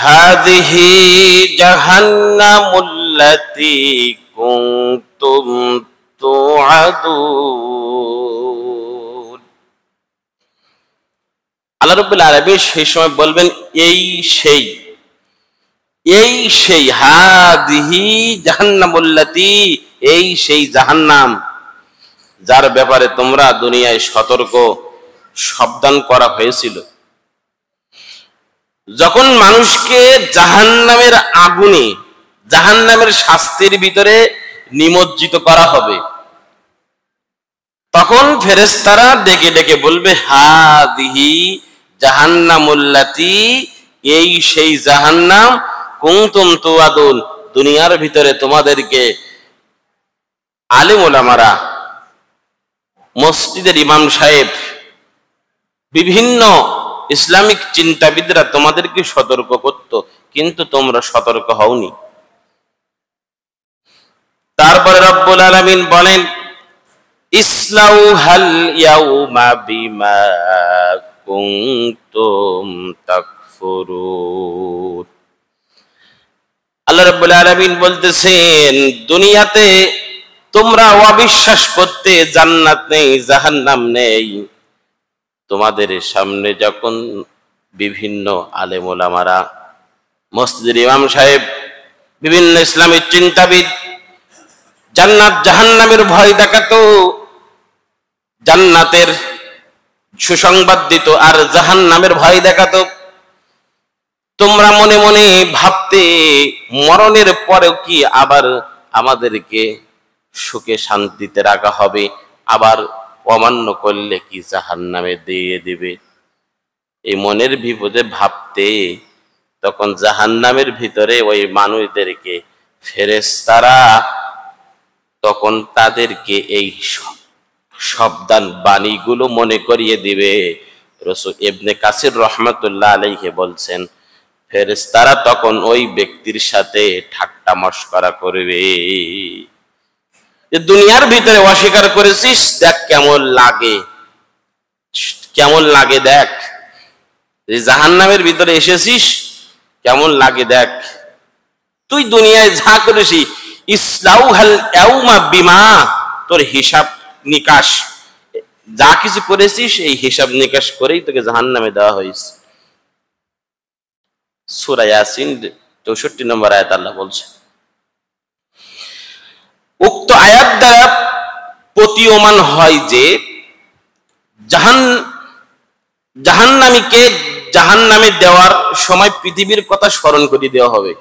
হাযিহি জাহান্নামুল্লাতী কুনতুম তুআদুন। আল্লাহ রাব্বুল আলামিন সেই সময় বলবেন এই সেই হাযিহি জাহান্নামুল্লাতী, এই সেই জাহান্নাম যার ব্যাপারে তোমরা দুনিয়ায় সতর্ক সাবধান করা হয়েছিল। যখন মানুষকে জাহান্নামের আগুনে, জাহান্নামের শাস্তির ভিতরে নিমজ্জিত করা হবে, তখন ফেরেশতারা ডেকে ডেকে বলবে হাযিহি জাহান্নামুল্লাতী, এই সেই জাহান্নাম কুনতুম তুআদুন, দুনিয়ার ভিতরে তোমাদেরকে আলেম ওলামারা, মসজিদের ইমাম সাহেব, বিভিন্ন ইসলামিক চিন্তাবিদরা তোমাদেরকে সতর্ক করত, কিন্তু তোমরা সতর্ক হওনি। তারপরে রব্বুল আলামিন বলেন ইসলাউহাল ইয়াউমা বিমা কুনতুম তাকফুরুন। আল্লাহ রাব্বুল আলামিন বলতেছেন দুনিয়াতে তোমরা অবিশ্বাস করতে, জান্নাত নেই জাহান্নাম নেই, তোমাদের সামনে যখন বিভিন্ন আলেম ওলামারা, মসজিদের ইমাম সাহেব, বিভিন্ন ইসলামিক চিন্তাবিদ জান্নাত জাহান্নামের ভয় দেখাতো, জান্নাতের সুসংবাদ দিত আর জাহান্নামের ভয় দেখাতো, তোমরা মনে মনে ভাবতে মরণের পরেও কি আবার আমাদেরকে সুখে শান্তিতে রাখা হবে, আবার অমান্য করলে কি জাহান্নামে দিয়ে দিবে। এই মনের বিপদে ভাবতে তখন জাহান্নামের ভিতরে ওই মানুষদেরকে ফেরেশতারা তখন তাদেরকে এই সাবধান বাণীগুলো মনে করিয়ে দিবে। রাসূল ইবনে কাসির রাহমাতুল্লাহ আলাইহি বলছেন ফেরেশতারা তখন ওই ব্যক্তির সাথে ঠাট্টা মশকরা করবে যে দুনিয়ার ভিতরে অস্বীকার করেছিস, দেখ কেমন লাগে, কেমন লাগে দেখ, জাহান্নামের ভিতরে এসেছিস কেমন লাগে দেখ, তুই দুনিয়ায় যা করেছিস ইসলাউহাল ইয়াউমা বিমা, তোর হিসাব নিকাশ যা কিছু করেছিস এই হিসাব নিকাশ করেই তোকে জাহান্নামে দেওয়া হয়েছে। সূরা ইয়াসিন 64 নম্বর আয়াত আল্লাহ বলছে। উক্ত আয়াত দ্বারা প্রতীয়মান হয় যে জাহান্নামীকে জাহান্নামে দেওয়ার সময় পৃথিবীর কথা স্মরণ করিয়ে দেওয়া হবে।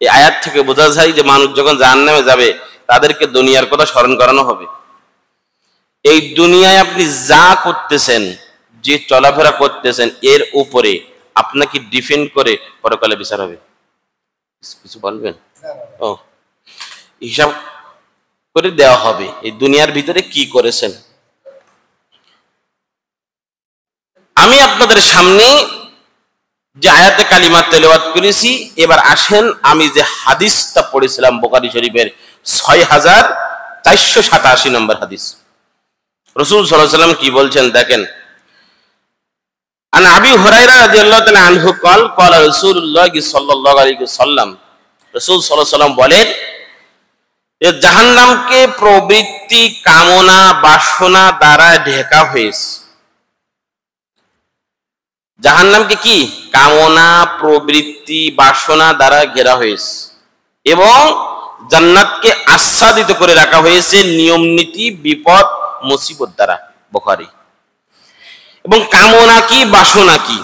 এই আয়াত থেকে বোঝা যায় যে মানুষ যখন জাহান্নামে যাবে তাদেরকে দুনিয়ার কথা স্মরণ করানো হবে। এই দুনিয়ায় আপনি যা করতেছেন, যে চলাফেরা করতেছেন, এর উপরে আপনাকে ডিপেন্ড করে পরকালে বিচার হবে। কিছু বলবেন? ও, হিসাব করে দেওয়া হবে এই দুনিয়ার ভিতরে কি করেছেন। আমি আপনাদের সামনে যে আয়াতে কালিমা তেলাওয়াত করেছি, এবার আসেন আমি যে হাদিসটা পড়েছিলাম বুখারী শরীফের 6487 নম্বর হাদিস। রাসূল সাল্লাল্লাহু আলাইহি ওয়াসাল্লাম কি বলছেন দেখেন। আন আবি হুরায়রা রাদিয়াল্লাহু তাআলা আনহু قال قال রাসূলুল্লাহ সাল্লাল্লাহু আলাইহি ওয়াসাল্লাম, রাসূল সাল্লাল্লাহু আলাইহি ওয়াসাল্লাম বলেন যে জাহান্নামকে প্রবৃত্তি, কামনা, বাসনা দ্বারা ঢেকা হয়েছে। জাহান্নামকে কি কামনা, প্রবৃত্তি, বাসনা দ্বারা ঘেরা হয়েছে এবং জান্নাতকে আচ্ছাদিত করে রাখা হয়েছে নিয়ম নীতি, বিপদ, মুসিবত দ্বারা। বুখারী। এবং কামনা কি, বাসনা কি?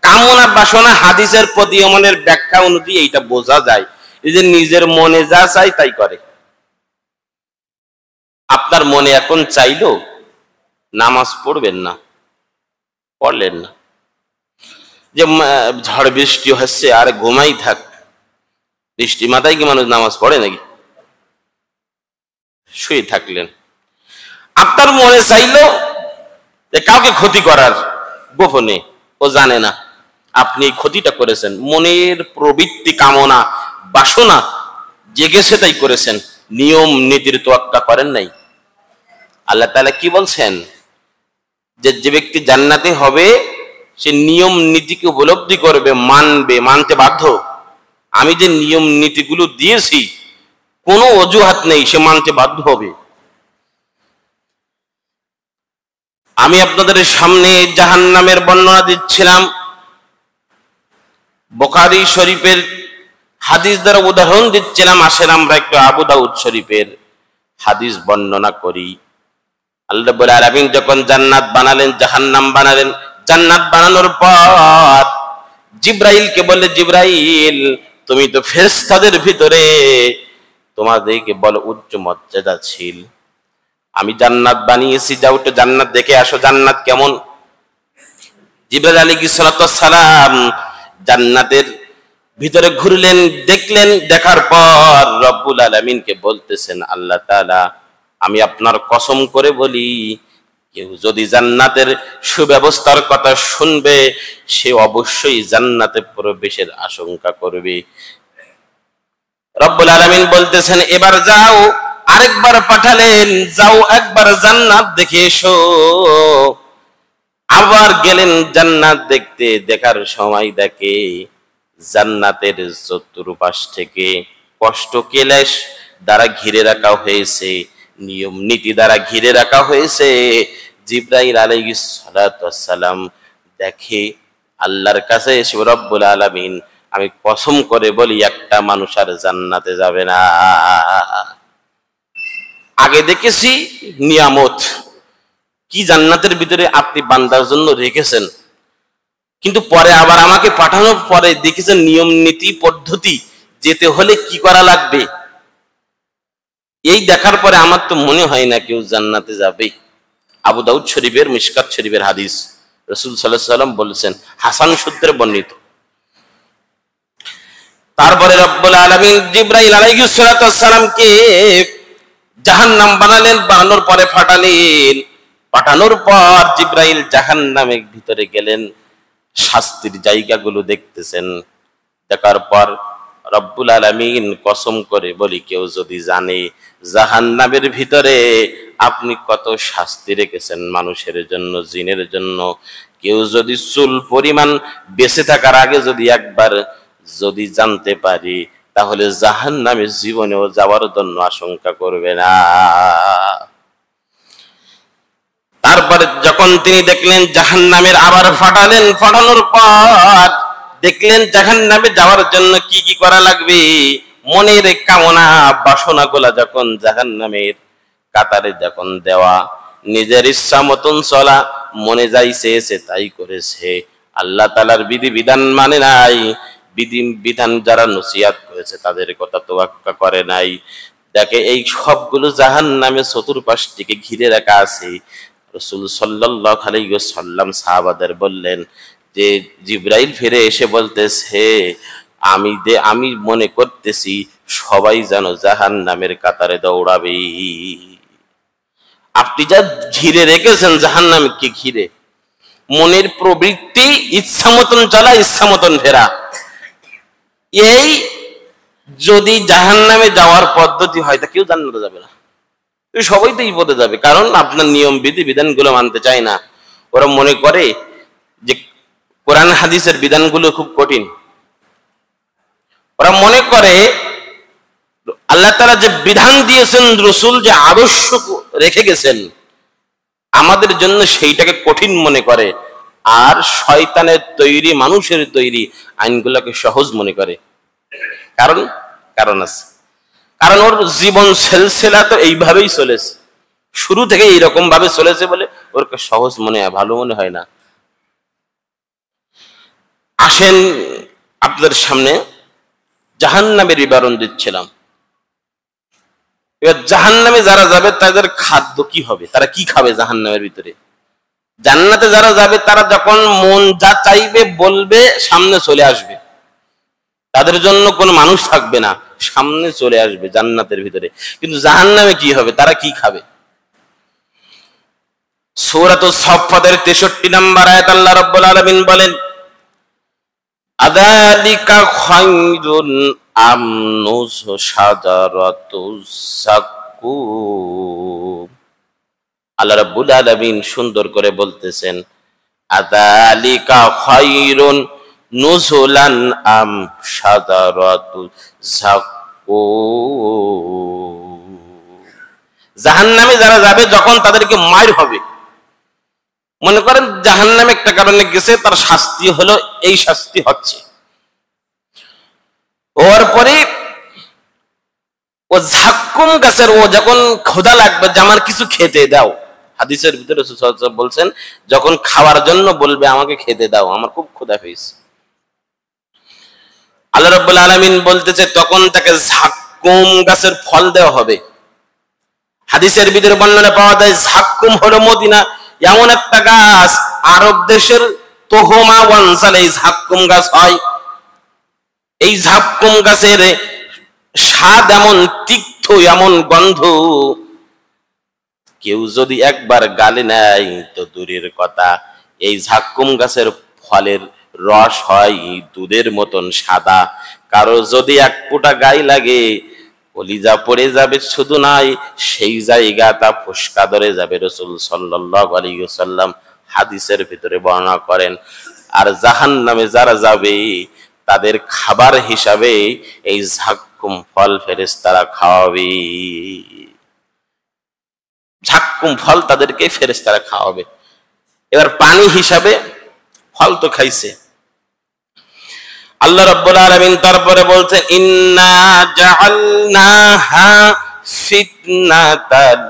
কামনা বাসনা হাদিসের প্রতীয়মানের ব্যাখ্যা অনুযায়ী এইটা বোঝা যায় এই যে নিজের মনে যা চাই তাই করে। আপনার মনে এখন চাইলো নামাজ পড়বেন না, পড়লেন না, যে ঝড় বৃষ্টি হচ্ছে আর ঘুমাই থাক, বৃষ্টি মাথায় কি মানুষ নামাজ পড়ে নাকি? শুয়ে থাকলেন। আপনার মনে চাইলো যে কাউকে ক্ষতি করার, গোপনে, ও জানে না আপনি ক্ষতিটা করেছেন, মনের প্রবৃত্তি, কামনা, বাসনা জেগেছে তাই করেছেন, নিয়ম নীতির তোয়াক্কা করেন নাই। আল্লাহ তাআলা কি বলছেন যে যে ব্যক্তি জান্নাতে হবে সে নিয়ম নীতিকে উপলব্ধি করবে, মানবে, মানতে বাধ্য। আমি যে নিয়ম নীতিগুলো দিয়েছি কোনো অজুহাত নেই, সে মানতে বাধ্য হবে। আমি আপনাদের সামনে জাহান্নামের বর্ণনা দিচ্ছিলাম, বুখারী শরীফের হাদিস দ্বারা উদাহরণ দিচ্ছিলাম। আসেন আমরা একটু আবু দাউদ শরীফের হাদিস বর্ণনা করি। আল্লাহ রাব্বুল আলামিন যখন জান্নাত বানালেন, জাহান্নাম বানালেন, জান্নাত বানানোর পর জিবরাইলকে বললে, জিবরাইল তুমি তো ফেরেশতাদের ভিতরে তোমাদেরকে বল উচ্চ মর্যাদাশীল, আমি জান্নাত বানিয়েছি, যাও একটু জান্নাত দেখে আসো, জান্নাত কেমন। জিবরাইল আলাইহিস সালাতু ওয়াস সালাম জান্নাতের ভিতরে ঘুরলেন, দেখলেন, দেখার পর রব্বুল আলামিনকে বলতেছেন, আল্লাহ তাআলা আমি আপনার কসম করে বলি, কেউ যদি জান্নাতের সুব্যবস্থার কথা শুনবে সে অবশ্যই জান্নাতে প্রবেশের আশঙ্কা করবে। রব্বুল আলামিন বলতেছেন এবার যাও, আরেকবার পাঠালেন, যাও একবার জান্নাত দেখে এসো। আবার গেলেন জান্নাত দেখতে, দেখার সময় দেখে জান্নাতের চতুর্পাশ থেকে কষ্ট ক্লেশ দ্বারা ঘিরে রাখা হয়েছে, নিয়ম নীতি দ্বারা ঘিরে রাখা হয়েছে। জিবরাইল আলাইহিস সালাতু ওয়াস সালাম দেখে আল্লাহর কাছে এসে রব্বুল আলামিন আমি কসম করে বলি একটা মানুষ আর জান্নাতে যাবে না। আগে দেখেছি নিয়ামত কি জান্নাতের ভিতরে আপনি বান্দার জন্য রেখেছেন, কিন্তু পরে আবার আমাকে পাঠানোর পরে দেখেছেন নিয়ম নীতি পদ্ধতি, যেতে হলে কি করা লাগবে। এই দেখার পরে আমার তো মনে হয় না কেউ জান্নাতে যাবে। আবু দাউদ শরীফের মিশকাত শরীফের হাদিস, রাসূল সাল্লাল্লাহু আলাইহি ওয়াসাল্লাম বলেছেন, হাসান সূত্রে বর্ণিত। তারপরে রব্বুল আলামিন জিবরাইল আলাইহিস সালাতু ওয়াস সালামকে জাহান্নাম বানালেন, বানানোর পরে পাঠালেন। পাঠানোর পর জিবরাইল জাহান্নামের ভিতরে গেলেন, শাস্তির জায়গাগুলো দেখতেছেন। দেখার পর রব্বুল আলামিন কসম করে বলি, কেউ যদি জানে জাহান্নামের ভিতরে আপনি কত শাস্তি রেখেছেন মানুষের জন্য, জিনের জন্য, কেউ যদি চুল পরিমাণ বেঁচে থাকার আগে যদি একবার যদি জানতে পারি তাহলে জাহান্নামে জীবনেও যাওয়ার জন্য আশঙ্কা করবে না। তারপরে যখন তিনি দেখলেন জাহান্নামের আবার ফাটালেন, ফাটানোর পর দেখলেন জাহান্নামে যাওয়ার জন্য কি কি করা লাগবে। মনের কামনা বাসনাগুলা যখন জাহান্নামের কাতারে যখন দেওয়া, নিজের ইচ্ছা মতন চলা, মনে যাই চেয়েছে তাই করেছে, আল্লাহ তাআলার বিধি বিধান মানে নাই, বিধি বিধান যারা নসিহত করেছে তাদের কথা তোয়াক্কা করে নাই। দেখে এই সবগুলো জাহান্নামে চতুর্পাশ থেকে ঘিরে রাখা আছে। রাসূল সাল্লাল্লাহু আলাইহি ওয়াসাল্লাম সাহাবাদের বললেন যে জিবরাইল ফিরে এসে বলতেছে, আমি মনে করতেছি সবাই যেন জাহান্নামের কাতারে দৌড়াবে। আপনি যা ঘিরে রেখেছেন জাহান্নামকে ঘিরে, মনের প্রবৃত্তি ইচ্ছা মতন চলা, ইচ্ছা মতন ফেরা, এই যদি জাহান্নামে যাওয়ার পদ্ধতি হয় তা কেউ জান্নাতে যাবে না, সবাই তো বিপদে যাবে। কারণ আপনার নিয়ম বিধি বিধানগুলো মানতে চায় না। ওরা মনে করে যে কোরআন হাদিসের বিধানগুলো খুব কঠিন। ওরা মনে করে আল্লাহ তাআলা যে বিধান দিয়েছেন, রাসূল যে আদর্শ রেখে গেছেন আমাদের জন্য, সেইটাকে কঠিন মনে করে। আর শয়তানের তৈরি, মানুষের তৈরি আইনগুলোকে সহজ মনে করে। কারণ আছে, কারণ ওর জীবন সিলসিলা তো এইভাবেই চলেছে, শুরু থেকে এইরকম ভাবে চলেছে বলে ওর সহজ মনে হয়, ভালো মনে হয় না। আসেন আপনাদের সামনে জাহান্নামের বিবরণ দিচ্ছিলাম। এবার জাহান্নামে যারা যাবে তাদের খাদ্য কি হবে, তারা কি খাবে জাহান্নামের ভিতরে। জান্নাতে যারা যাবে তারা যখন মন যা চাইবে বলবে সামনে চলে আসবে, তাদের জন্য কোনো মানুষ থাকবে না, সামনে চলে আসবে জান্নাতের ভিতরে। কিন্তু জাহান্নামে কি হবে, তারা কি খাবে? সূরাতুস সাফফাতের 63 নম্বর আয়াত আল্লাহ রাব্বুল আলামিন বলেন, আযালিকা খায়রুন আম শাজারাতুস সাক্কুম। আল্লাহ রাব্বুল আলামিন সুন্দর করে বলতেছেন, আযালিকা খায়রুন নুজুলান আম শাজারাতু যাক্কুম। জাহান্নামে যারা যাবে যখন তাদেরকে মার হবে, মনে করেন জাহান্নামে একটা কারণে গেছে, তার শাস্তি হলো এই শাস্তি হচ্ছে, ওর পরে ও ঝাক্কুম গাছের ও যখন ক্ষুধা লাগবে যে আমার কিছু খেতে দাও, হাদিসের ভিতরে রাসূল সাল্লাল্লাহু আলাইহি ওয়াসাল্লাম বলছেন যখন খাওয়ার জন্য বলবে আমাকে খেতে দাও, আমার খুব ক্ষুধা পেয়েছে, আল্লাহ রাব্বুল আলামিন বলতেছে তখন তাকে ঝাক্কুম গাছের ফল দেওয়া হবে। হাদিসের ভিতরে বর্ণনা পাওয়া যায় ঝাক্কুম হলো মদিনা এমন একটা গাছ, আরব দেশের তোহমা অঞ্চলে এই ঝাক্কুম গাছ হয়। এই ঝাক্কুম গাছের স্বাদ এমন তিক্ত, এমন গন্ধ, কেউ যদি একবার গালে নেয় তো দূরের কথা, এই ঝাক্কুম গাছের ফলের রস হয় দুধের মতন সাদা, কারো যদি এক ফোঁটা গায়ে লাগে কলিজা পড়ে যাবে, শুধু নাই সেই জায়গা তা ফুসকা ধরে যাবে। রাসূল সাল্লাল্লাহু আলাইহি ওয়াসাল্লাম হাদিসের ভিতরে বর্ণনা করেন। আর জাহান্নামে যারা যাবে তাদের খাবার হিসাবে এই ঝাক্কুম ফল ফেরেশতারা খাওয়াবে, ঝাক্কুম ফল তাদেরকে ফেরেশতারা খাওয়াবে। এবার পানি হিসাবে ফল তো খাইছে, আল্লাহ রাব্বুল আলামিন তারপরে বলতে ইন্না জাআলনাহা ফিতনাতাল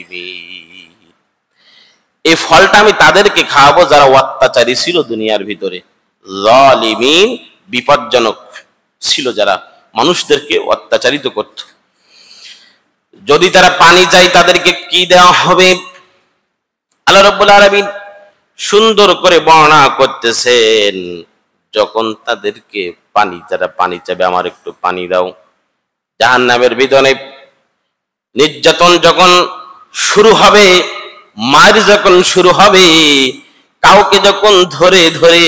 লিযালিমিন। এই ফলটা আমি তাদেরকে খাওয়াবো যারা অত্যাচারী ছিল দুনিয়ার ভিতরে, জালিমিন বিপজ্জনক ছিল, যারা মানুষদেরকে অত্যাচারিত করত। যদি তারা পানি চায় তাদেরকে কি দেওয়া হবে, আল্লাহ রাব্বুল আলামিন সুন্দর করে বর্ণনা করতেছেন যখন তাদেরকে পানি, যারা পানি চাবে আমার একটু পানি দাও। জাহান্নামের ভিতরে নির্যাতন যখন শুরু হবে, মার যখন শুরু হবে, কাউকে যখন ধরে ধরে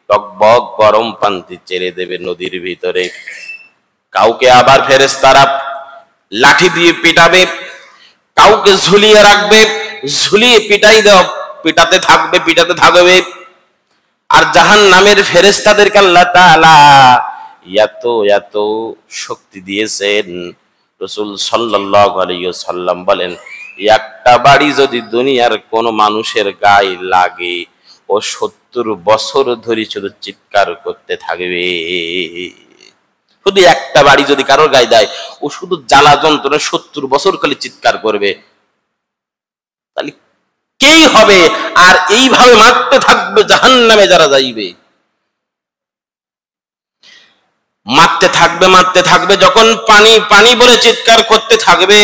টকবক গরম পানি ছেড়ে দেবে নদীর ভিতরে, কাউকে আবার ফেরেশতারা লাঠি দিয়ে পিটাবে, কাউকে ঝুলিয়ে রাখবে, ঝুলিয়ে পিটাতে থাকবে। আর জাহান্নামের ফেরেশতাদেরকে আল্লাহ তাআলা এত শক্তি দিয়েছেন, রাসূল সাল্লাল্লাহু আলাইহি ওয়াসাল্লাম বলেন একটা বাড়ি যদি দুনিয়ার কোন মানুষের গায়ে লাগে ও 70 বছর ধরে শুধু চিৎকার করতে থাকবে। শুধু একটা বাড়ি যদি কারোর গায়ে দেয় ও শুধু জ্বালা যন্ত্রণা 70 বছর খালি চিৎকার করবে, তাহলে কেই হবে? আর এইভাবে মারতে থাকবে জাহান্নামে যারা যাইবে, মারতে থাকবে যখন পানি পানি বলে চিৎকার করতে থাকবে।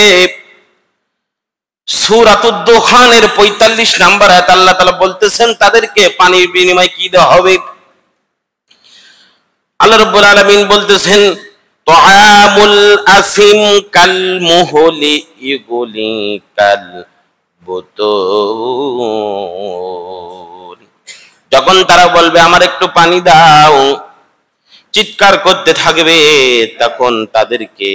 সূরাতুদ দুখানের 45 নম্বর আয়াত আল্লাহ তাআলা বলতেছেন তাদেরকে পানির বিনিময়ে কি দেওয়া হবে। আল্লাহ রাব্বুল আলামিন বলতেছেন তুআমুল আসিম কাল মুহলি ইগুলি কাল বুতুন। যখন তারা বলবে আমার একটু পানি দাও, চিৎকার করতে থাকবে, তখন তাদেরকে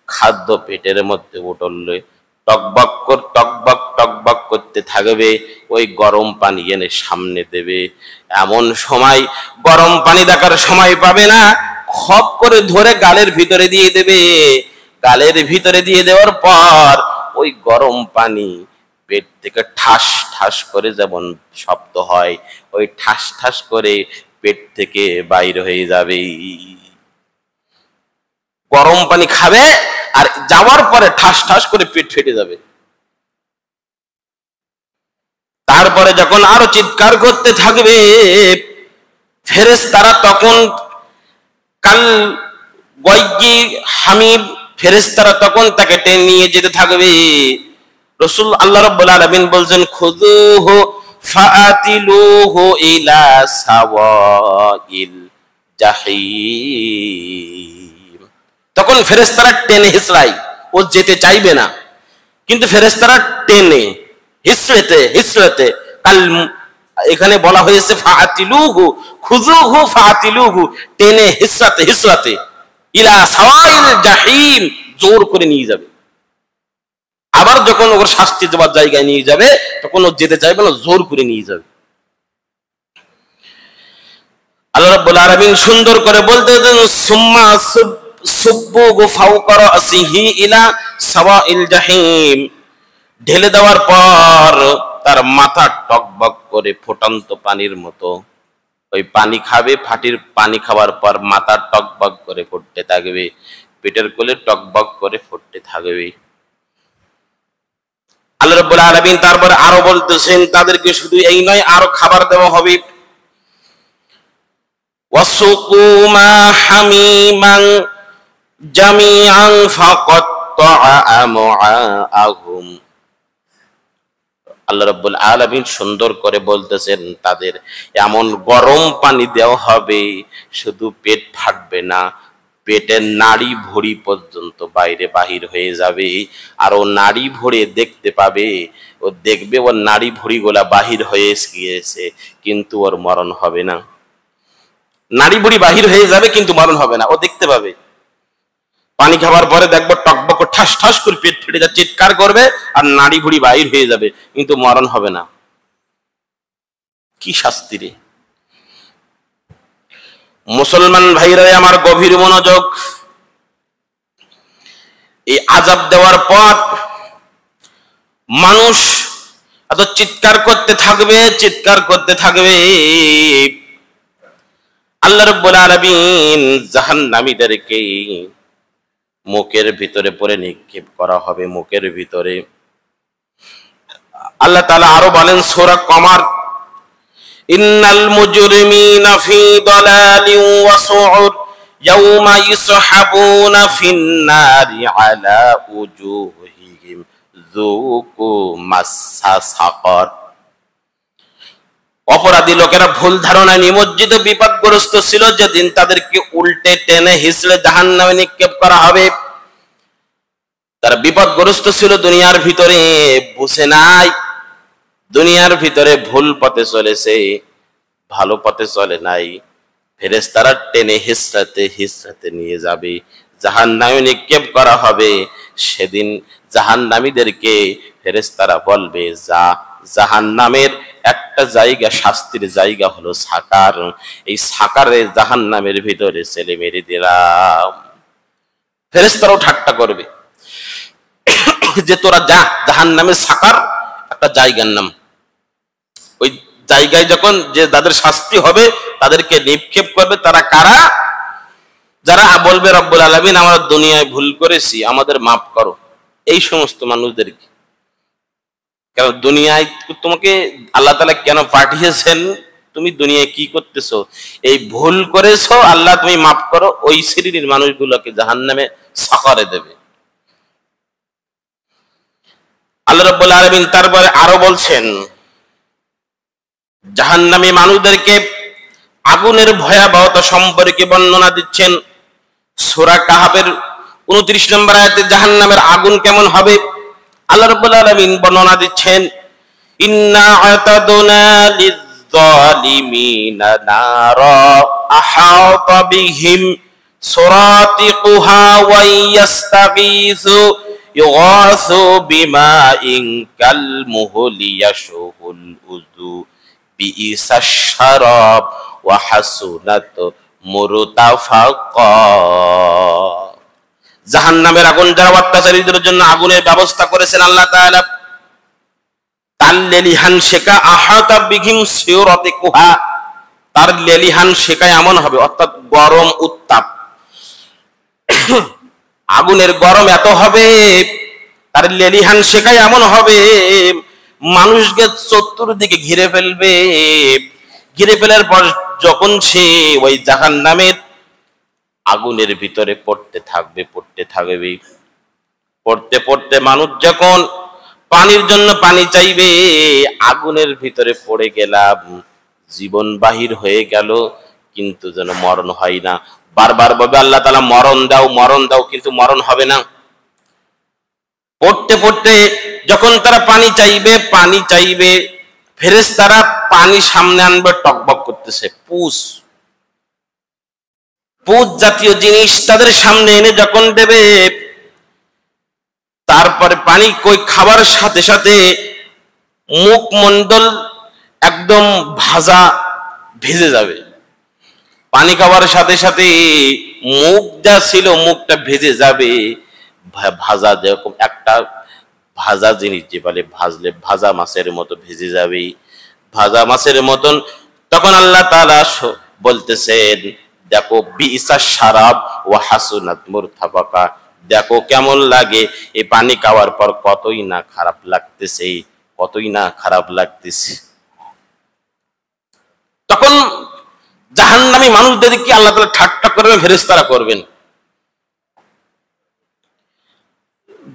খাদ্য পেটের মধ্যে উঠলে টকবক করতে থাকবে, ওই গরম পানি এনে সামনে দেবে। এমন সময় গরম পানি দেখার সময় পাবে না, খপ করে ধরে গালের ভিতরে দিয়ে দেবে। গালের ভিতরে দিয়ে দেওয়ার পর ওই গরম পানি পেট থেকে ঠাস ঠাস করে যেমন শব্দ হয়, ওই ঠাস ঠাস করে পেট থেকে বাইর হয়ে যাবে। গরম পানি খাবে আর যাওয়ার পরে ঠাস ঠাস করে পেট ফেটে যাবে। তারপরে যখন আরো চিৎকার করতে থাকবে ফেরেশতারা, তখন কাল গয়গি হামিম, ফেরেশতারা তখন তাকে টেনে নিয়ে যেতে থাকবে। রাসূল আল্লাহ রাব্বুল আলামিন বলছেন খুযুহু ফাআতিলুহু ইলা সাওয়াইল জাহিম। তখন ফেরেশতারা টেনে হিচড়ায়, ও যেতে চাইবে না, কিন্তু ফেরেশতারা টেনে হিচড়াতে কাল, এখানে বলা হয়েছে ফাআতিলুহু, খুযুহু ফাআতিলুহু, টেনে হিচড়াতে ইলা সাওয়াইল জাহিম, জোর করে নিয়ে যাবে। আবার যখন ওর শাস্তি দেওয়ার জায়গায় নিয়ে যাবে তখন ও যেতে চাইবে না, জোর করে নিয়ে যাবে। আল্লাহ রাব্বুল আলামিন সুন্দর করে বলতেছেন, সুম্মা সুব্বু ফাওকা রাসিহি ইলা সাওয়াইল জাহিম, ঢেলে দেওয়ার পর তার মাথা টকবক করে ফুটন্ত পানির মতো, ওই পানি খাবে, ফাটির পানি খাওয়ার পর মাথা টকবক করে ফুটতে থাকবে, পেটের কোলে টকবক করে ফুটতে থাকবে। আল্লাহ রাব্বুল আলামিন তারপর আরো বলতেছেন, তাদেরকে শুধু এই নয়, আরো খাবার দেওয়া হবে। ওয়াসুকু মা হামিমান জামিআন ফাকাত্তাআ আমআআহুম। আল্লাহ রাব্বুল আলামিন সুন্দর করে বলতেছেন, তাদের এমন গরম পানি দেওয়া হবে, শুধু পেট ফাটবে না, পেটের নাড়ি ভুঁড়ি পর্যন্ত বাইরে বাহির হয়ে যাবে। আর ও নাড়ি ভুঁড়ে দেখতে পাবে, ও দেখবে ওর নাড়ি ভুঁড়ি গুলা বাহির হয়ে গিয়েছে, কিন্তু ওর মরণ হবে না। নাড়ি ভুঁড়ি বাহির হয়ে যাবে কিন্তু মরণ হবে না, ও দেখতে পাবে। পানি খাবার পরে দেখবো টকবক ঠাস ঠাস করে পেট ফেটে যাচ্ছে, চিৎকার করবে, আর নাড়ি ভুঁড়ি বাহির হয়ে যাবে, কিন্তু মরণ হবে না। কি শাস্তি রে! মুসলমান ভাইরা আমার গভীর মনোযোগ। এই আযাব দেওয়ার পর মানুষ এত চিৎকার করতে থাকবে, চিৎকার করতে থাকবে। আল্লাহ রাব্বুল আলামিন জাহান্নামীদেরকে মুখের ভিতরে পরে নিক্ষেপ করা হবে, মুখের ভিতরে। আল্লাহ তাআলা আরো বলেন সূরা কমার, ইন্নাল মুজরিমিনা ফি দালালিন ওয়া সুউর ইয়াওমা ইসহাবুনা ফিন নারি আলা উজুহিহিম যুকু মাসসা সাকার। অপরাধী লোকেরা ভুল ধারণায় নিমজ্জিত বিপদগ্রস্ত ছিল, যেদিন তাদেরকে উল্টে টেনে হিঁচড়ে জাহান্নামে নিক্ষেপ করা হবে। তারা বিপদগ্রস্ত ছিল দুনিয়ার ভিতরে, বুঝে নাই, দুনিয়ার ভিতরে ভুল পথে চলেছে, ভালো পথে চলে নাই। ফেরেশতারা টেনে হিঁচড়াতে হিঁচড়াতে নিয়ে যাবে, জাহান্নামে নিক্ষেপ করা হবে। সেদিন জাহান্নামীদেরকে ফেরেশতারা বলবে, যা, জাহান্নামের একটা জায়গা, শাস্তির জায়গা হলো সাকার, এই সাকারে জাহান্নামের ভিতরে ছেলে মেরে দিলাম। ফেরেশতারাও ঠাট্টা করবে যে তোরা যা, জাহান্নামের সাকার একটা জায়গার নাম, ওই জায়গায় যখন যে যাদের শাস্তি হবে তাদেরকে নিক্ষেপ করবে। তারা কারা? যারা বলবে রব্বুল আলামিন আমরা দুনিয়ায় ভুল করেছি, আমাদের মাফ করো। এই সমস্ত মানুষদেরকে, কারণ দুনিয়ায় তোমাকে আল্লাহ তাআলা কেন পাঠিয়েছেন, তুমি দুনিয়ায় কি করতেছো, এই ভুল করেছো, আল্লাহ তুমি মাফ করো। ওই শ্রেণীর মানুষগুলোকে জাহান্নামে সাকারে দেবে। আল্লাহ রাব্বুল আলামিন তারপরে আরো বলছেন, জাহান্নামী মানুষদেরকে আগুনের ভয়াবহতা সম্পর্কে বর্ণনা দিচ্ছেন। সূরা কাহাফের 29 নম্বর আয়াতে জাহান্নামের আগুন কেমন হবে আল্লাহ রাব্বুল আলামিন বর্ণনা দিচ্ছেন, ইন্না আতাদনা লিয-যালিমিনা নারা আহাতা বিহিম সুরাতিকুহা ওয়া ইয়াস্তাগীসু ইউগাসু বিমাইন কালমুহলি ইয়াশহুল উযু বিইসাশ শারাব ওয়া হাসুনাত মুরতাফাকা। জাহান্নামের আগুন যারা অত্যাচারীদের জন্য আগুনের ব্যবস্থা করেছেন আল্লাহ তাআলা, তার লেলিহান শেখা আহাতা বিহিম সুরাতিকুহা, তার লেলিহান শেখা এমন হবে, অর্থাৎ গরম উত্তাপ, আগুনের গরম এত হবে, তার লেলিহান শেখা এমন হবে মানুষকে চতুর্দিকে ঘিরে ফেলবে। ঘিরে ফেলার পর যখন সে ওই জাহান্নামের আগুনের ভিতরে পড়তে থাকবে, পড়তে পড়তে মানুষ যখন পানির জন্য পানি চাইবে, আগুনের ভিতরে পড়ে গেলাম, জীবন বাহির হয়ে গেল, কিন্তু যেন মরণ হয় না। বারবার বলবে আল্লাহ তাআলা মরণ দাও, মরণ দাও, কিন্তু মরণ হবে না। পড়তে পড়তে যখন তারা পানি চাইবে, ফেরেশতারা পানি সামনে আনবে, টকবক করতেছে, পুষ জাতীয় জিনিস তাদের সামনে এনে যখন দেবে, তারপরে পানি কই খাবার সাথে সাথে মুখমণ্ডল একদম ভাজা ভেজে যাবে। পানি খাবার সাথে সাথে মুখ যা ছিল মুখটা ভেজে যাবে, ভাজা যেরকম একটা ভাজা জিনিস যে বলে ভাজলে ভাজা মাছের মতো ভেজে যাবে, ভাজা মাছের মতন। তখন আল্লাহ তাআলা বলতেছেন, দেখো বিইসা শারাব ওয়া হাসুনাত মুরতাফাকা, দেখো কেমন লাগে এই পানি খাওয়ার পর, কতই না খারাপ লাগতেছে, কতই না খারাপ লাগতেছে। তখন জাহান্নামী মানুষদেরকে আল্লাহ তাআলা ঠাট্টা করবেন, ফেরেশতারা করবেন।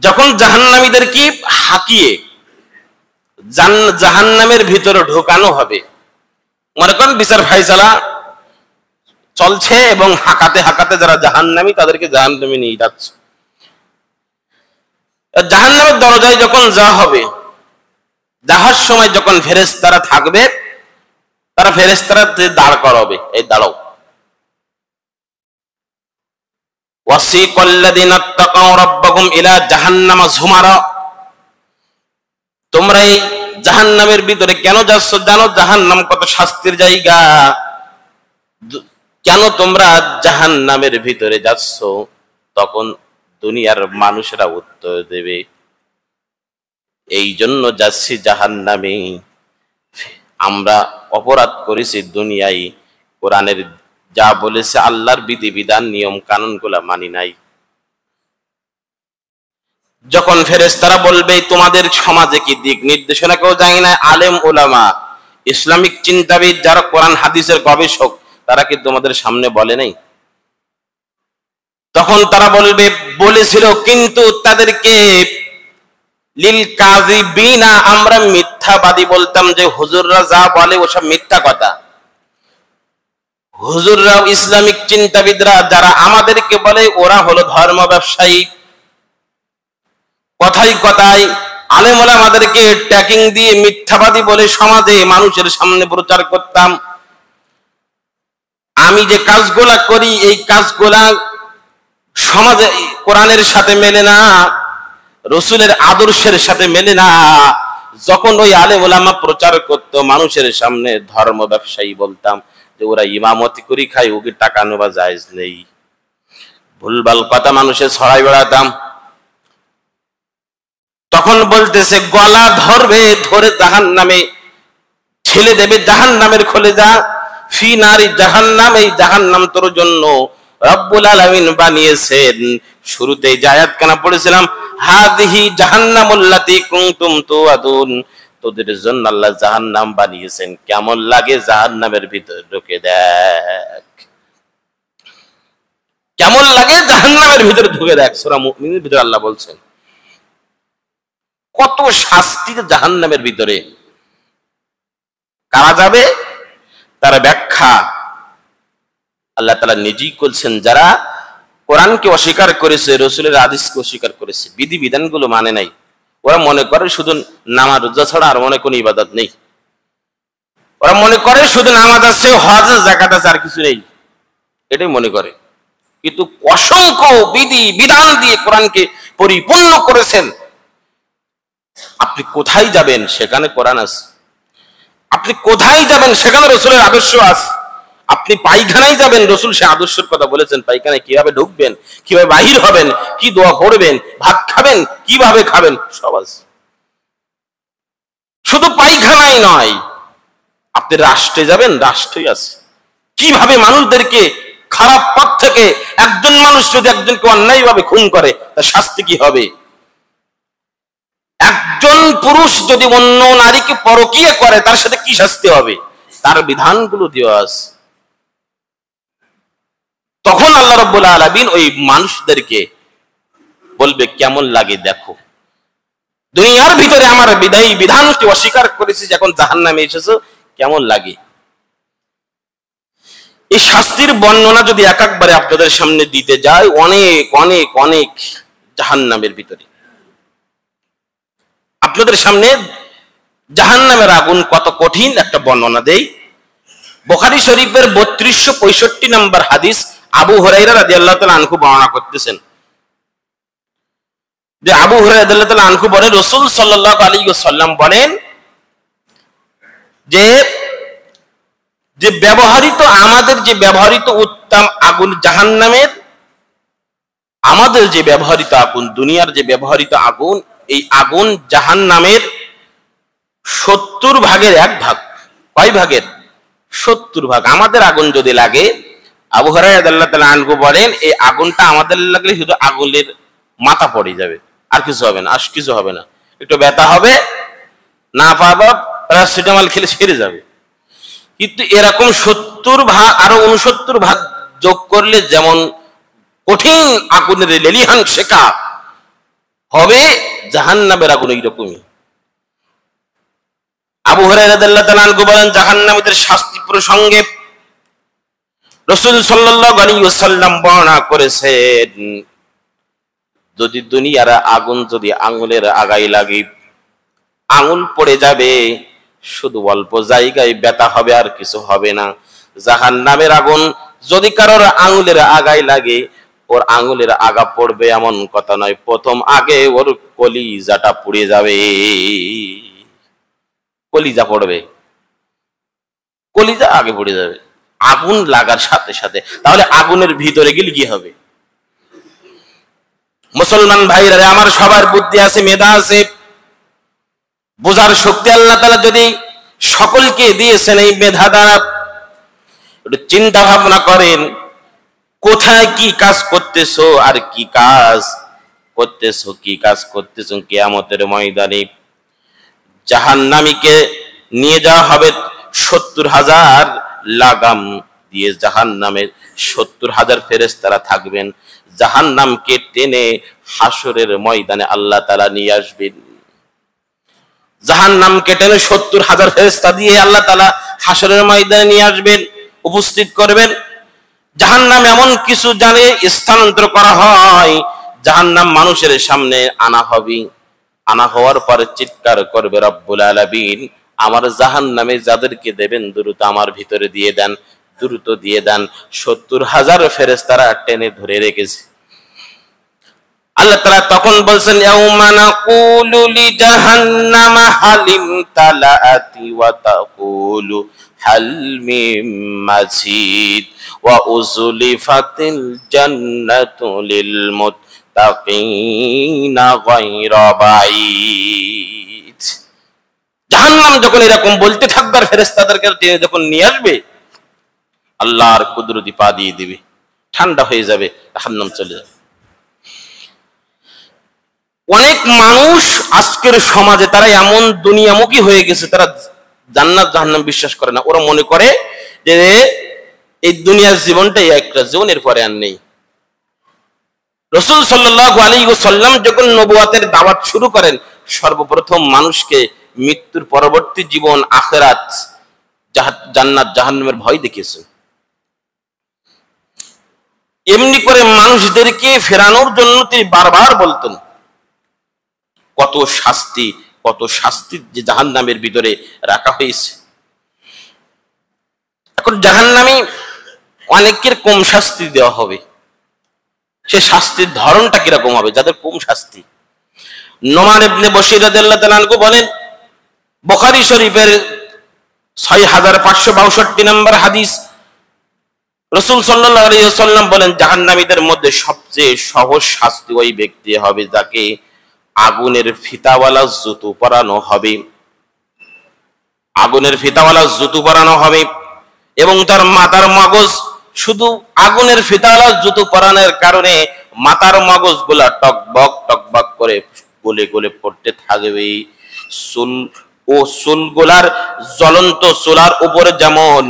যখন জাহান্নামীদেরকে হাঁকিয়ে জাহান্নামের ভিতরে ঢোকানো হবে, মনে করেন বিচার ফায়সালা চলছে এবং হাঁকাতে হাঁকাতে যারা জাহান্নামী তাদেরকে জাহান্নামে নিয়ে যাচ্ছে। জাহান্নামের দরজায় যখন যাওয়া হবে, যাওয়ার সময় যখন ফেরেশতারা থাকবে, তারা ফেরেশতারা দাঁড় করাবে, এই দাঁড়াও। ওয়াসিকাল্লাযিনা তাকাউ রাব্বাহুম ইলা জাহান্নামা যুমারা, তোমরা এই জাহান্নামের ভিতরে কেন যাচ্ছ জানো? জাহান্নাম কত শাস্তির জায়গা, কেন তোমরা জাহান্নামের ভিতরে যাচ্ছ? তখন দুনিয়ার মানুষরা উত্তর দেবে, এই জন্য যাচ্ছি জাহান্নামে, আমরা অপরাধ করেছি দুনিয়ায়, কোরআনের যা বলেছে আল্লাহর বিধিবিধান নিয়ম কানুন গুলা মানি নাই। যখন ফেরেশতারা বলবে তোমাদের সমাজে কি দিক নির্দেশনা কেউ জানে না? আলেম ওলামা ইসলামিক চিন্তাবিদ যারা কোরআন হাদিসের গবেষক, তারা কি তোমাদের সামনে বলে নাই? তখন তারা বলবে বলেছিল, কিন্তু তাদেরকে লিল কাযিবিনা, আমরা মিথ্যাবাদী বলতাম, যে হুজুররা যা বলে ওসব মিথ্যা কথা। হুজুররা ইসলামিক চিন্তাবিদরা যারা আমাদেরকে বলে ওরা হলো ধর্ম ব্যবসায়ী। কথাই কথায় আলেম ওলামাদেরকে ট্যাগিং দিয়ে মিথ্যাবাদী বলে সমাজে মানুষের সামনে প্রচার করতাম। আমি যে কাজগুলা করি এই কাজগুলা সমাজে কোরআনের সাথে মেলে না, রসুলের আদর্শের সাথে মেলে না। যখন ওই আলেম ওলামা প্রচার করতো মানুষের সামনে, ধর্ম ব্যবসায়ী বলতাম, যে ওরা ইমামতি করি খায়, ওকে টাকা নেওয়া জায়েজ নেই। ভুলভাল কথা মানুষের ছড়াই বেড়াতাম। তখন বলতেছে গলা ধরবে, ধরে জাহান্নামে ঠেলে দেবে, জাহান্নামের খোলে যা ফি নারি জাহান্নাম, এই জাহান্নাম তোর জন্য রব্বুল আলামিন বানিয়েছেন। শুরুতেই যে আয়াত কানা পড়েছিলাম, হাদিহি জাহান্নামুল্লাতী কুনতুম তুআদুন, তোদের জন্য আল্লাহ জাহান্নাম বানিয়েছেন। কেমন লাগে জাহান্নামের ভিতরে ঢুকে দেখ, কেমন লাগে জাহান্নামের ভিতরে ঢুকে দেখ। সূরা মুমিনের ভিতরে আল্লাহ বলছেন কত শাস্তি জাহান্নামের ভিতরে। কারা যাবে তার ব্যাখ্যা আল্লাহ তাআলা নিজেই করছেন। যারা কোরআনকে অস্বীকার করেছে, রসুলের হাদিসকে অস্বীকার করেছে, বিধিবিধানগুলো মানে নাই, ওরা মনে করে শুধু নামাজ রোজা ছাড়া আর মনে কোনো ইবাদত নেই। ওরা মনে করে শুধু নামাজ আছে, হজ যাকাত আছে, আর কিছু নেই, এটাই মনে করে। কিন্তু অসংখ্য বিধি বিধান দিয়ে কোরআনকে পরিপূর্ণ করেছেন। আপনি কোথায় যাবেন সেখানে কোরআন আছে, আপনি কোথায় যাবেন সেখানে রসুলের আদর্শ আছে। আপনি পায়খানায় যাবেন, রসুল সে আদর্শের কথা বলেছেন, পায়খানায় কিভাবে ঢুকবেন, কিভাবে বাহির হবেন, কি দোয়া করবেন, ভাত খাবেন কিভাবে খাবেন, সব আছে। শুধু পায়খানায় নয়, আপনি রাষ্ট্রে যাবেন, রাষ্ট্রই আছে, কিভাবে মানুষদেরকে খারাপ পথ থেকে, একজন মানুষ যদি একজনকে অন্যায়ভাবে খুন করে তার শাস্তি কি হবে, একজন পুরুষ যদি অন্য নারীকে পরকীয়া করে তার সাথে কি শাস্তি হবে, তার বিধানগুলো দেওয়া আছে। তখন আল্লাহ রাব্বুল আলামিন ওই মানুষদেরকে বলবে কেমন লাগে দেখো, দুনিয়ার ভিতরে আমার বিধানকে অস্বীকার করেছি, যখন জাহান্নামে এসেছো কেমন লাগে। এই শাস্তির বর্ণনা যদি এক একবারে আপনাদের সামনে দিতে যায়, অনেক অনেক অনেক জাহান্নামের ভিতরে আপনাদের সামনে জাহান্নামের আগুন কত কঠিন একটা বর্ণনা দেই। বুখারী শরীফের 3265 নম্বর হাদিস, আবু হুরায়রা রাদিয়াল্লাহু তাআলা আনহু বর্ণনা করতেছেন, যে আবু হুরায়রা রাদিয়াল্লাহু তাআলা আনহু বলেন, রাসূল সাল্লাল্লাহু আলাইহি ওয়াসাল্লাম বলেন যে যে ব্যবহৃত আমাদের যে ব্যবহৃত উত্তম আগুন জাহান্নামের, আমাদের যে ব্যবহৃত আগুন দুনিয়ার যে ব্যবহৃত আগুন, এই আগুন জাহান্নামের 70 ভাগের 1 ভাগ। কয় ভাগের? 70 ভাগ। আমাদের আগুন যদি লাগে, আবু হুরায়রা রাদিয়াল্লাহু তাআলা আনহু বলেন, এই আগুনটা আমাদের লাগলে শুধু আগুনের মাথা পড়ে যাবে, আর কিছু হবে না, আর কিছু হবে না। একটু ব্যথা হবে, না পাবা প্যারাসিটামল খেলে সেরে যাবে। কিন্তু এরকম 70 ভাগ আরো 69 ভাগ যোগ করলে যেমন কঠিন আগুনের লেলিহান শেখা হবে, জাহান্নামের আগুন এইরকমই। আবু হুরায়রা রাদিয়াল্লাহু তাআলা আনহু বলেন, জাহান্নামীদের শাস্তি প্রসঙ্গে রাসূল সাল্লাল্লাহু আলাইহি ওয়াসাল্লাম বর্ণনা করেছেন, যদি দুনিয়ার আগুন যদি আঙ্গুলের আগায় লাগে, আঙ্গুল পড়ে যাবে, শুধু অল্প জায়গায় ব্যথা হবে, আর কিছু হবে না। জাহান্নামের আগুন যদি কারোর আঙ্গুলের আগায় লাগে, ওর আঙ্গুলের আগা পড়বে এমন কথা নয়, প্রথম আগে ওর কলিজাটা পুড়ে যাবে। কলিজা পড়বে, কলিজা আগে পড়ে যাবে আগুন লাগার সাথে সাথে। তাহলে আগুনের ভিতরে গেলে কি হবে? মুসলমান ভাইরা, আমার সবার বুদ্ধি আছে, মেধা আছে, বোঝার শক্তি আল্লাহ তাআলা যদি সকলকে দিয়েছেন, এই মেধা দ্বারা একটু চিন্তা ভাবনা করেন, কোথায় কি কাজ করতেছো আর কি কাজ করতেছো, কি কাজ করতেছো কিয়ামতের ময়দানে। জাহান্নামীকে নিয়ে যাওয়া হবে 70,000 লাগাম দিয়ে, জাহান্নামের 70,000 ফেরেশতারা থাকবেন, জাহান্নামকে টেনে হাসরের ময়দানে আল্লাহ তাআলা নিয়ে আসবেন। জাহান্নামকে টেনে 70,000 ফেরেশতা দিয়ে আল্লাহ তাআলা হাসরের ময়দানে নিয়ে আসবেন, উপস্থিত করবেন। জাহান্নাম এমন কিছু জানে স্থানান্তর করা হয়, জাহান্নাম মানুষের সামনে আনা হবে, আনা হওয়ার পরে চিৎকার করবে, রব্বুল আলামিন আমার জাহান্নামে যাদেরকে দেবেন দ্রুত আমার ভিতরে দিয়ে দেন, দ্রুত দিয়ে দেন। 70,000 ফেরেশতারা টেনে ধরে রেখেছে। আল্লাহ তাআলা তখন বলছেন, ইয়াউমা নাকুলু লিজাহান্নামা হালিম তালাআতি ওয়া তাকুলু হাল মিম মাজিদ ওয়া উযলিফাতিল জান্নাতু লিল মুত্তাকিনা গায়রা বাঈদ। জাহান্নাম যখন এরকম বলতে থাকবে, আর ফেরেশতাদেরকে যখন নিয়ে আসবে, আল্লাহর কুদরতি পা দিয়ে দিবে, ঠান্ডা হয়ে যাবে, জাহান্নাম চলে যাবে। অনেক মানুষ আজকের সমাজে তারা এমন দুনিয়ামুখী হয়ে গেছে, তারা জান্নাত জাহান্নাম বিশ্বাস করে না। ওরা মনে করে যে এই দুনিয়ার জীবনটাই একটা জীবন, এর পরে আর নেই। রাসূল সাল্লাল্লাহু আলাইহি ওয়াসাল্লাম যখন নবুয়তের দাওয়াত শুরু করেন, সর্বপ্রথম মানুষকে মৃত্যুর পরবর্তী জীবন, আখিরাত, জান্নাত জাহান্নামের ভয় দেখিয়েছেন। এমনি করে মানুষদেরকে ফেরানোর জন্য তিনি বারবার বলতেন, কত শাস্তি, কত শাস্তি যে জাহান্নামের ভিতরে রাখা হয়েছে। এখন জাহান্নামী অনেকের কম শাস্তি দেওয়া হবে, সে শাস্তির ধরনটা কিরকম হবে যাদের কম শাস্তি? নোমান ইবনে বশীর রাদিয়াল্লাহু তাআলা আনহু বলেন, বুখারী শরীফের 6562 নম্বর হাদিস, রাসূল সাল্লাল্লাহু আলাইহি ওয়াসাল্লাম বলেন, জাহান্নামীদের মধ্যে সবচেয়ে সহজ শাস্তি ওই ব্যক্তি হবে যাকে আগুনের ফিতাওয়ালা জুতো পরানো হবে, আগুনের ফিতাওয়ালা জুতো পরানো হবে, এবং তার মাথার মগজ, শুধু আগুনের ফিতাওয়ালা জুতো পরানোর কারণে মাথার মগজগুলা টকবক টকবক করে গলে গলে পড়তে থাকবে। চুলগুলার জ্বলন্ত চুলার উপরে যেমন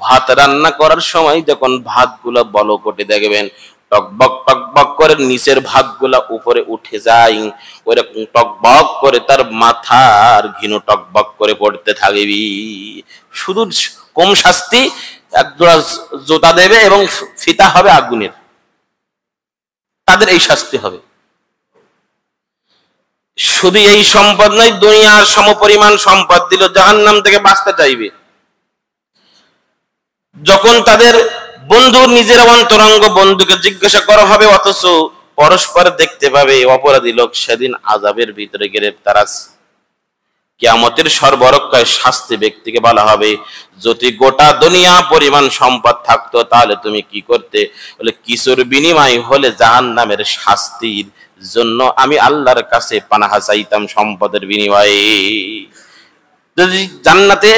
ভাত রান্না করার সময় যখন ভাতগুলা বলকটে দেখবেন টকবক টকবক করে নিচের ভাতগুলা উপরে উঠে যায়, ওইরকম টকবক করে তার মাথার ঘিনু টকবক করে পড়তে থাকবে। শুধু কম শাস্তি, এক জোড়া জুতা দেবে এবং ফিতা হবে আগুনের, তাদের এই শাস্তি হবে। শুধু এই সম্পদ নয়, দুনিয়ার সমপরিমাণ সম্পদ দিল, জাহান্নাম থেকে বাঁচতে চাইবে। যখন তাদের বন্ধু, নিজের অন্তরঙ্গ বন্ধুকে জিজ্ঞাসা করা হবে, অথচ পরস্পর দেখতে পাবে অপরাধী লোক সেদিন আযাবের ভিতরে গ্রেফতার আছে। কিয়ামতের সর্বরক্ষায় শাস্তি ব্যক্তিকে বলা হবে, যদি গোটা দুনিয়া পরিমাণ সম্পদ থাকতো তাহলে তুমি কি করতে? বলে কিছুর বিনিময় হলে জাহান্নামের শাস্তির জন্য আমি আল্লাহর কাছে পানাহা চাইতাম সম্পদের বিনিময়ে। যদি জান্নাতে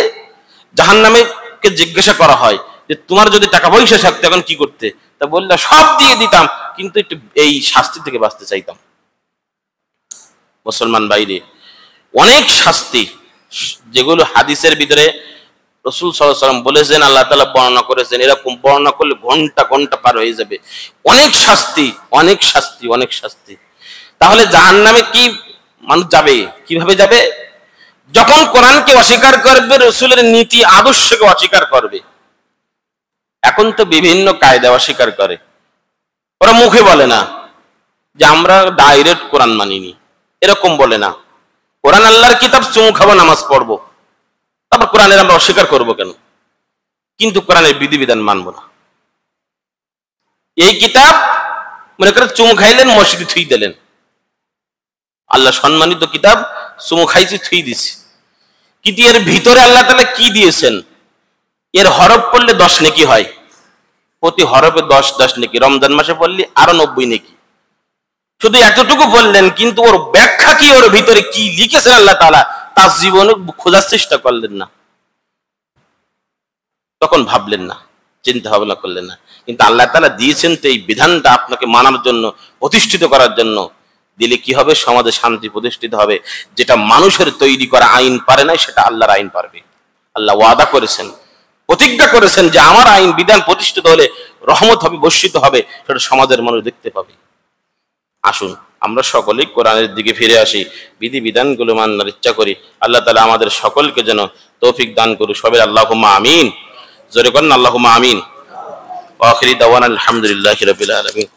জাহান্নামে কে জিজ্ঞাসা করা হয় যে তোমার যদি টাকা পয়সা থাকতো এখন কি করতে, তা বললে সব দিয়ে দিতাম, কিন্তু একটু এই শাস্তি থেকে বাঁচতে চাইতাম। মুসলমান বাইরে অনেক শাস্তি যেগুলো হাদিসের ভিতরে রাসূল সাল্লাল্লাহু আলাইহি ওয়াসাল্লাম বলেছেন, আল্লাহ তাআলা বর্ণনা করেছেন, এরকম বর্ণনা করলে ঘন্টা ঘন্টা পার হয়ে যাবে। অনেক শাস্তি, অনেক শাস্তি, অনেক শাস্তি। তাহলে জাহান্নামে কি মানুষ যাবে? কিভাবে যাবে? যখন কোরআনকে অস্বীকার করবে, রাসূলের নীতি আদর্শকে অস্বীকার করবে। এখন তো বিভিন্ন কায়দা অস্বীকার করে, ওরা মুখে বলে না যে আমরা ডাইরেক্ট কোরআন মানিনি, এরকম বলে না। কোরআন আল্লাহর কিতাব, চুমু খাবো, নামাজ পড়বো, তারপর কোরআনের আমরা অস্বীকার করবো কেন? কিন্তু কোরআনের বিধিবিধান মানবো না। এই কিতাব মনে করে চুমু খাইলেন, মসজিদে থুই দিলেন, আল্লাহ সম্মানিত কিতাব, চুমু খাইছি, থুই দিছি, কিন্তু এর ভিতরে আল্লাহ তাআলা কি দিয়েছেন? এর হরফ পড়লে 10 নেকি হয়, প্রতি হরফে 10 নেকি, রমজান মাসে পড়লে আরো 90 নেকি। শুধু এতটুকু বললেন, কিন্তু ওর ব্যাখ্যা কি, ওর ভিতরে কি লিখেছেন আল্লাহ তাআলা, তার জীবনে খোঁজার চেষ্টা করলেন না, তখন ভাবলেন না, চিন্তা ভাবনা করলেন না। কিন্তু আল্লাহ তাআলা দিয়েছেন তো এই বিধানটা আপনাকে মানার জন্য, প্রতিষ্ঠিত করার জন্য। দিলে কি হবে? সমাজে শান্তি প্রতিষ্ঠিত হবে। যেটা মানুষের তৈরি করা আইন পারে না, সেটা আল্লাহর আইন পারবে। আল্লাহ ওয়াদা করেছেন, প্রতিজ্ঞা করেছেন যে আমার আইন বিধান প্রতিষ্ঠিত হলে রহমত হবে, বর্ষিত হবে, সেটা সমাজের মানুষ দেখতে পাবে। আসুন আমরা সকলেই কোরআনের দিকে ফিরে আসি, বিধি বিধানগুলো মানার ইচ্ছা করি। আল্লাহ তাআলা আমাদের সকলকে যেন তৌফিক দান করুন। সবাই আল্লাহুম্মা আমিন, জোরে করেন আল্লাহুম্মা আমিন। ওয়া আখিরি দাওয়ানা আলহামদুলিল্লাহি রাব্বিল আলামিন।